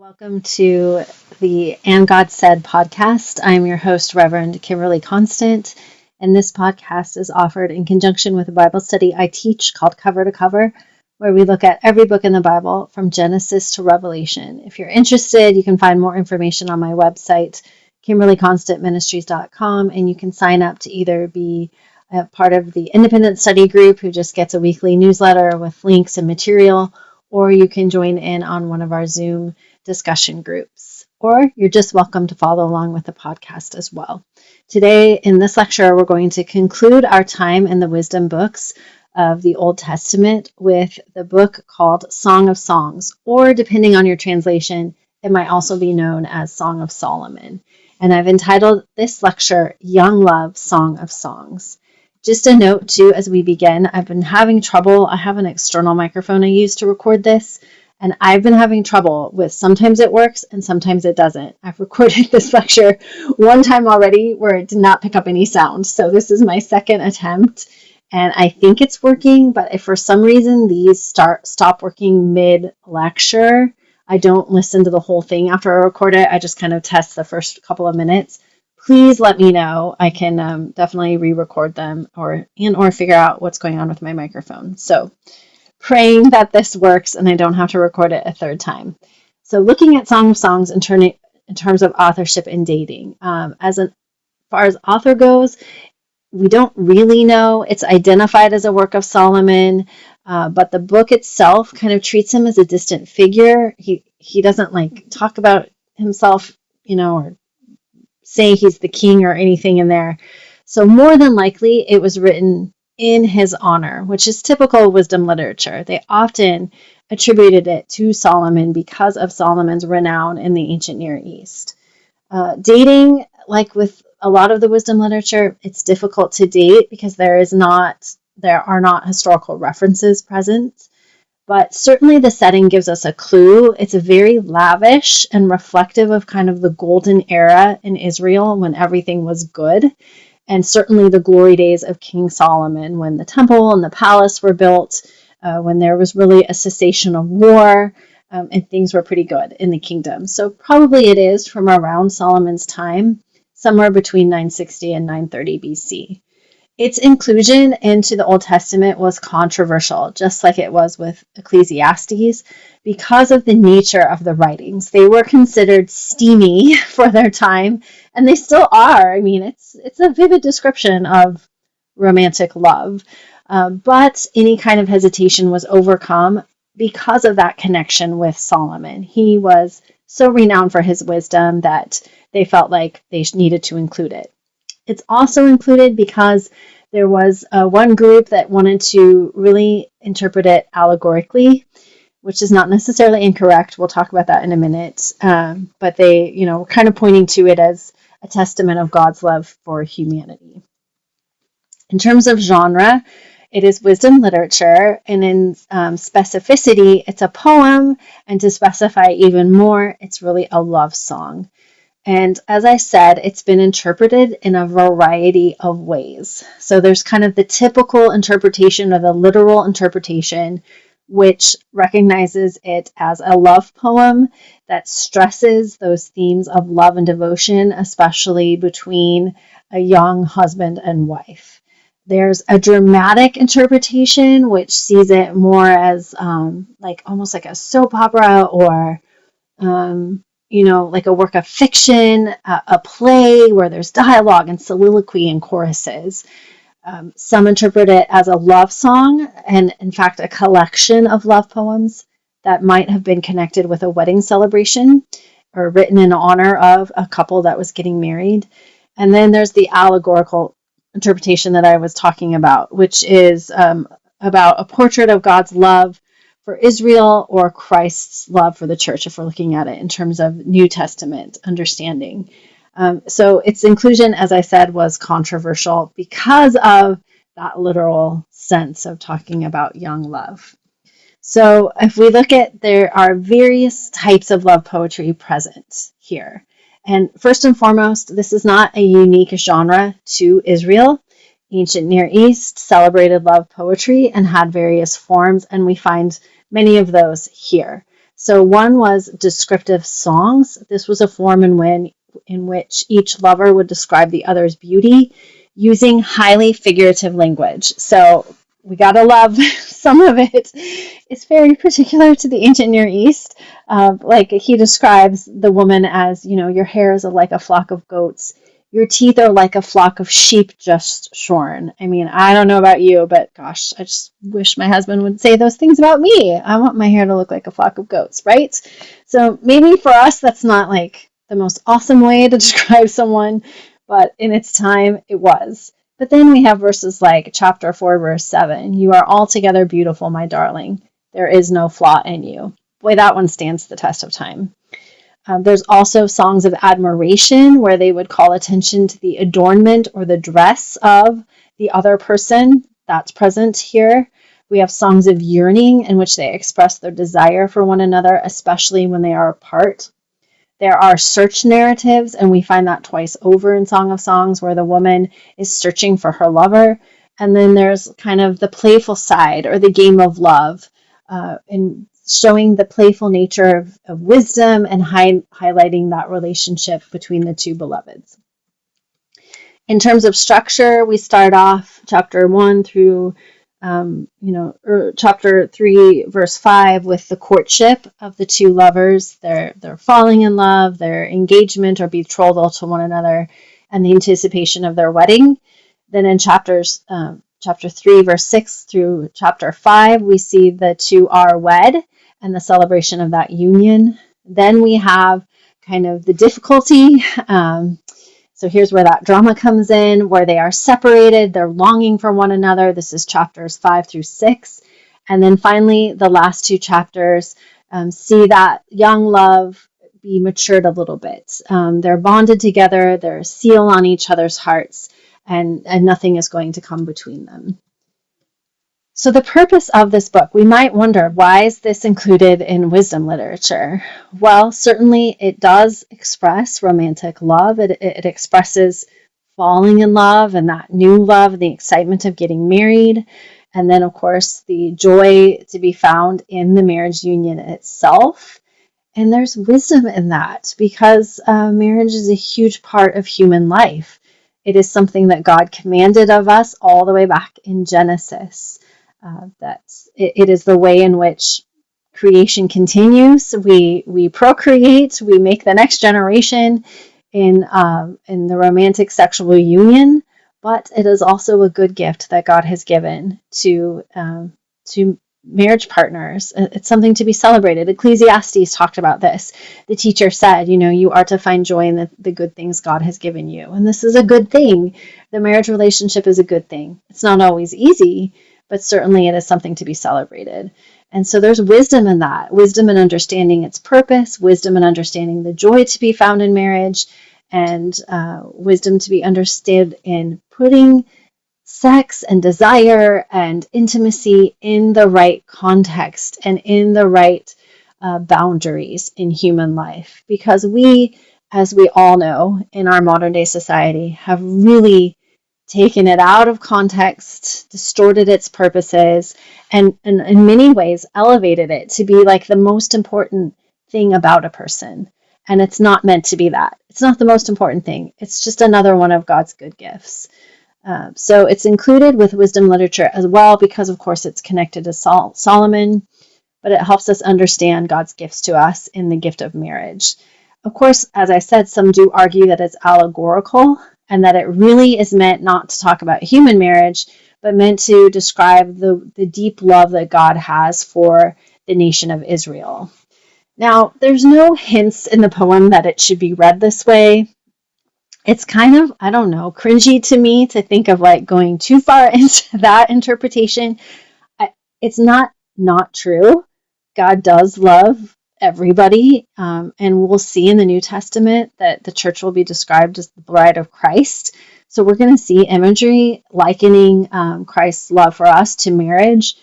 Welcome to the And God Said podcast. I'm your host, Reverend Kimberly Constant, and this podcast is offered in conjunction with a Bible study I teach called Cover to Cover, where we look at every book in the Bible from Genesis to Revelation. If you're interested, you can find more information on my website, KimberlyConstantMinistries.com, and you can sign up to either be a part of the independent study group who just gets a weekly newsletter with links and material, or you can join in on one of our Zoom discussion groups, or you're just welcome to follow along with the podcast as well. Today, in this lecture, we're going to conclude our time in the wisdom books of the Old Testament with the book called Song of Songs, or depending on your translation, it might also be known as Song of Solomon. And I've entitled this lecture, Young Love, Song of Songs. Just a note, too, as we begin, I've been having trouble. I have an external microphone I use to record this, and I've been having trouble with sometimes it works and sometimes it doesn't. I've recorded this lecture one time already where it did not pick up any sound. So this is my second attempt, and I think it's working, but if for some reason these stop working mid-lecture, I don't listen to the whole thing after I record it. I just kind of test the first couple of minutes. Please let me know. I can definitely re-record them or figure out what's going on with my microphone. So praying that this works and I don't have to record it a third time. So looking at Song of Songs in terms of authorship and dating. As far as author goes, we don't really know. It's identified as a work of Solomon, but the book itself kind of treats him as a distant figure. He doesn't talk about himself, or say he's the king or anything in there. So more than likely, it was written in his honor, which is typical wisdom literature. They often attributed it to Solomon because of Solomon's renown in the ancient Near East. Dating, like with a lot of the wisdom literature, it's difficult to date because there are not historical references present. But certainly the setting gives us a clue. It's a very lavish and reflective of kind of the golden era in Israel when everything was good. And certainly the glory days of King Solomon when the temple and the palace were built, when there was really a cessation of war, and things were pretty good in the kingdom. So probably it is from around Solomon's time, somewhere between 960 and 930 BC. Its inclusion into the Old Testament was controversial, just like it was with Ecclesiastes, because of the nature of the writings. They were considered steamy for their time, and they still are. I mean, it's a vivid description of romantic love, but any kind of hesitation was overcome because of that connection with Solomon. He was so renowned for his wisdom that they felt like they needed to include it. It's also included because there was one group that wanted to really interpret it allegorically, which is not necessarily incorrect. We'll talk about that in a minute. But they, were kind of pointing to it as a testament of God's love for humanity. In terms of genre, it is wisdom literature, and in specificity, it's a poem, and to specify even more, it's really a love song. And as I said, it's been interpreted in a variety of ways. So there's kind of the typical interpretation or the literal interpretation, which recognizes it as a love poem that stresses those themes of love and devotion, especially between a young husband and wife. There's a dramatic interpretation, which sees it more as almost like a soap opera or like a work of fiction, a play where there's dialogue and soliloquy and choruses. Some interpret it as a love song, and in fact, a collection of love poems that might have been connected with a wedding celebration or written in honor of a couple that was getting married. And then there's the allegorical interpretation that I was talking about, which is about a portrait of God's love for Israel or Christ's love for the church, if we're looking at it in terms of New Testament understanding. So its inclusion, as I said, was controversial because of that literal sense of talking about young love. So if we look at, there are various types of love poetry present here. And first and foremost, this is not a unique genre to Israel. Ancient Near East celebrated love poetry and had various forms, and we find many of those here. So one was descriptive songs. This was a form in which each lover would describe the other's beauty using highly figurative language. So we gotta love some of it. It's very particular to the ancient Near East. Like he describes the woman as, your hair is like a flock of goats. Your teeth are like a flock of sheep just shorn. I mean, I don't know about you, but gosh, I just wish my husband would say those things about me. I want my hair to look like a flock of goats, right? So maybe for us, that's not like the most awesome way to describe someone, but in its time, it was. But then we have verses like chapter 4, verse 7. You are altogether beautiful, my darling. There is no flaw in you. Boy, that one stands the test of time. There's also songs of admiration where they would call attention to the adornment or the dress of the other person. That's present here. We have songs of yearning in which they express their desire for one another, especially when they are apart. There are search narratives, and we find that twice over in Song of Songs, where the woman is searching for her lover. And then there's kind of the playful side, or the game of love, and showing the playful nature of wisdom and highlighting that relationship between the two beloveds. In terms of structure, we start off chapter 1 through chapter 3, verse 5, with the courtship of the two lovers. They're falling in love, their engagement or betrothal to one another, and the anticipation of their wedding. Then in chapter 3, verse 6 through chapter 5, we see the two are wed and the celebration of that union. Then we have kind of the difficulty. So here's where that drama comes in, where they are separated, they're longing for one another. This is chapters 5 through 6. And then finally, the last two chapters see that young love be matured a little bit. They're bonded together, they're a seal on each other's hearts, and nothing is going to come between them. So the purpose of this book, we might wonder, why is this included in wisdom literature? Well, certainly it does express romantic love. It expresses falling in love and that new love, the excitement of getting married. And then, of course, the joy to be found in the marriage union itself. And there's wisdom in that because marriage is a huge part of human life. It is something that God commanded of us all the way back in Genesis. That it is the way in which creation continues. We procreate, we make the next generation in the romantic sexual union, but it is also a good gift that God has given to marriage partners. It's something to be celebrated. Ecclesiastes talked about this. The teacher said, you are to find joy in the good things God has given you. And this is a good thing. The marriage relationship is a good thing. It's not always easy, but certainly it is something to be celebrated. And so there's wisdom in that, wisdom in understanding its purpose, wisdom in understanding the joy to be found in marriage, and wisdom to be understood in putting sex and desire and intimacy in the right context and in the right boundaries in human life. Because we, as we all know, in our modern day society, have really taken it out of context, distorted its purposes, and in many ways elevated it to be like the most important thing about a person. And it's not meant to be that. It's not the most important thing. It's just another one of God's good gifts. So it's included with wisdom literature as well because, of course, it's connected to Solomon, but it helps us understand God's gifts to us in the gift of marriage. Of course, as I said, some do argue that it's allegorical and that it really is meant not to talk about human marriage, but meant to describe the deep love that God has for the nation of Israel. Now, there's no hints in the poem that it should be read this way. It's kind of, I don't know, cringy to me to think of like going too far into that interpretation. It's not true. God does love everybody, and we'll see in the New Testament that the church will be described as the bride of Christ. So we're going to see imagery likening Christ's love for us to marriage,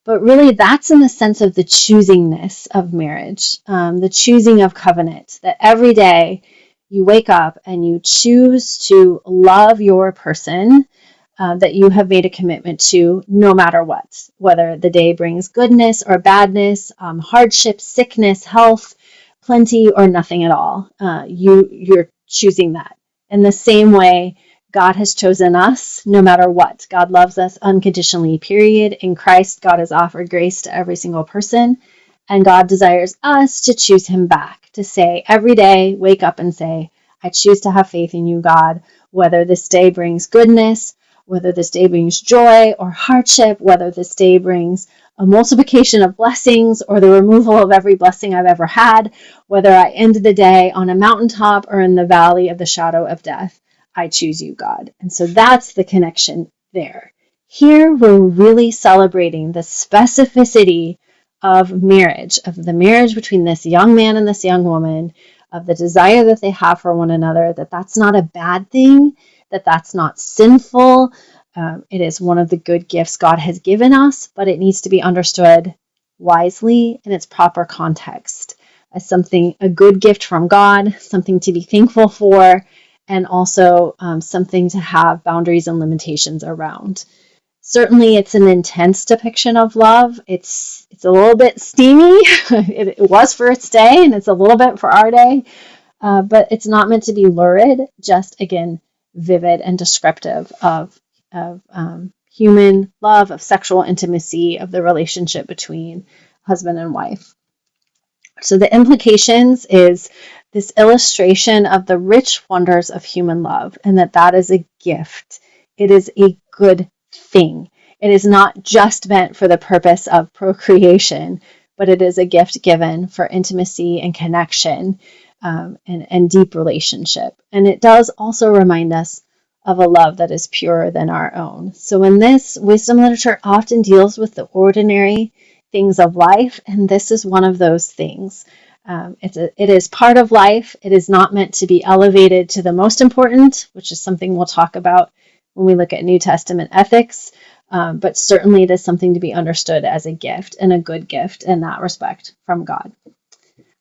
but really that's in the sense of the choosingness of marriage, the choosing of covenant, that every day you wake up and you choose to love your person that you have made a commitment to no matter what, whether the day brings goodness or badness, hardship, sickness, health, plenty, or nothing at all. You're choosing that. In the same way, God has chosen us no matter what. God loves us unconditionally, period. In Christ, God has offered grace to every single person, and God desires us to choose Him back, to say every day, wake up and say, I choose to have faith in you, God, whether this day brings goodness, whether this day brings joy or hardship, whether this day brings a multiplication of blessings or the removal of every blessing I've ever had, whether I end the day on a mountaintop or in the valley of the shadow of death. I choose you, God. And so that's the connection there. Here we're really celebrating the specificity of marriage, of the marriage between this young man and this young woman, of the desire that they have for one another, that that's not a bad thing, that that's not sinful. It is one of the good gifts God has given us, but it needs to be understood wisely in its proper context as something, a good gift from God, something to be thankful for, and also something to have boundaries and limitations around. Certainly, it's an intense depiction of love. It's a little bit steamy. It was for its day, and it's a little bit for our day. But it's not meant to be lurid, just again, vivid and descriptive of human love, of sexual intimacy, of the relationship between husband and wife. So the implications is this illustration of the rich wonders of human love, and that is a gift. It is a good thing. It is not just meant for the purpose of procreation, but it is a gift given for intimacy and connection, and deep relationship. And it does also remind us of a love that is purer than our own. So in this, wisdom literature often deals with the ordinary things of life, and this is one of those things. It is part of life. It is not meant to be elevated to the most important, which is something we'll talk about when we look at New Testament ethics, but certainly it is something to be understood as a gift, and a good gift in that respect from God.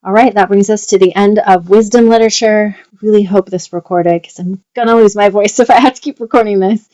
All right, that brings us to the end of wisdom literature. Really hope this recorded, because I'm going to lose my voice if I have to keep recording this.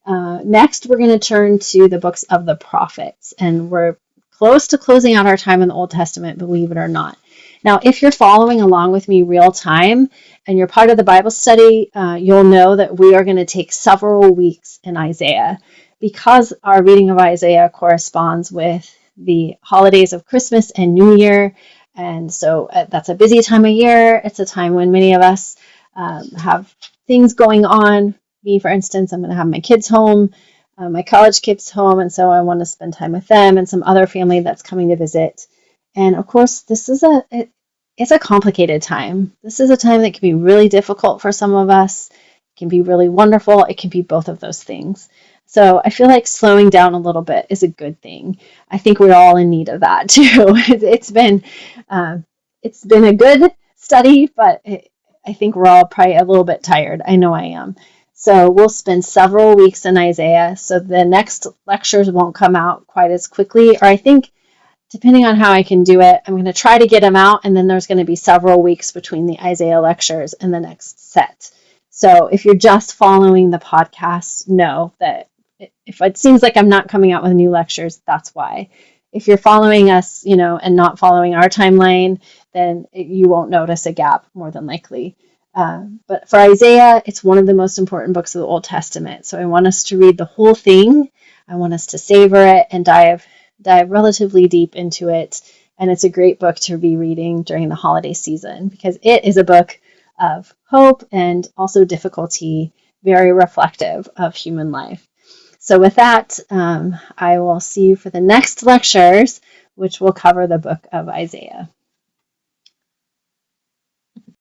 Next, we're going to turn to the books of the prophets, and we're close to closing out our time in the Old Testament, believe it or not. Now, if you're following along with me real time and you're part of the Bible study, you'll know that we are going to take several weeks in Isaiah, because our reading of Isaiah corresponds with the holidays of Christmas and New Year. And so that's a busy time of year. It's a time when many of us have things going on. Me, for instance, I'm going to have my kids home, my college kids home, and so I want to spend time with them and some other family that's coming to visit. And of course, this is it's a complicated time. This is a time that can be really difficult for some of us. It can be really wonderful. It can be both of those things. So I feel like slowing down a little bit is a good thing. I think we're all in need of that too. It's been a good study, but I think we're all probably a little bit tired. I know I am. So we'll spend several weeks in Isaiah. So the next lectures won't come out quite as quickly, or I think depending on how I can do it, I'm going to try to get them out, and then there's going to be several weeks between the Isaiah lectures and the next set. So if you're just following the podcast, know that if it seems like I'm not coming out with new lectures, that's why. If you're following us, and not following our timeline, then you won't notice a gap, more than likely. But for Isaiah, it's one of the most important books of the Old Testament. So I want us to read the whole thing. I want us to savor it and dive relatively deep into it. And it's a great book to be reading during the holiday season, because it is a book of hope and also difficulty, very reflective of human life. So with that, I will see you for the next lectures, which will cover the book of Isaiah.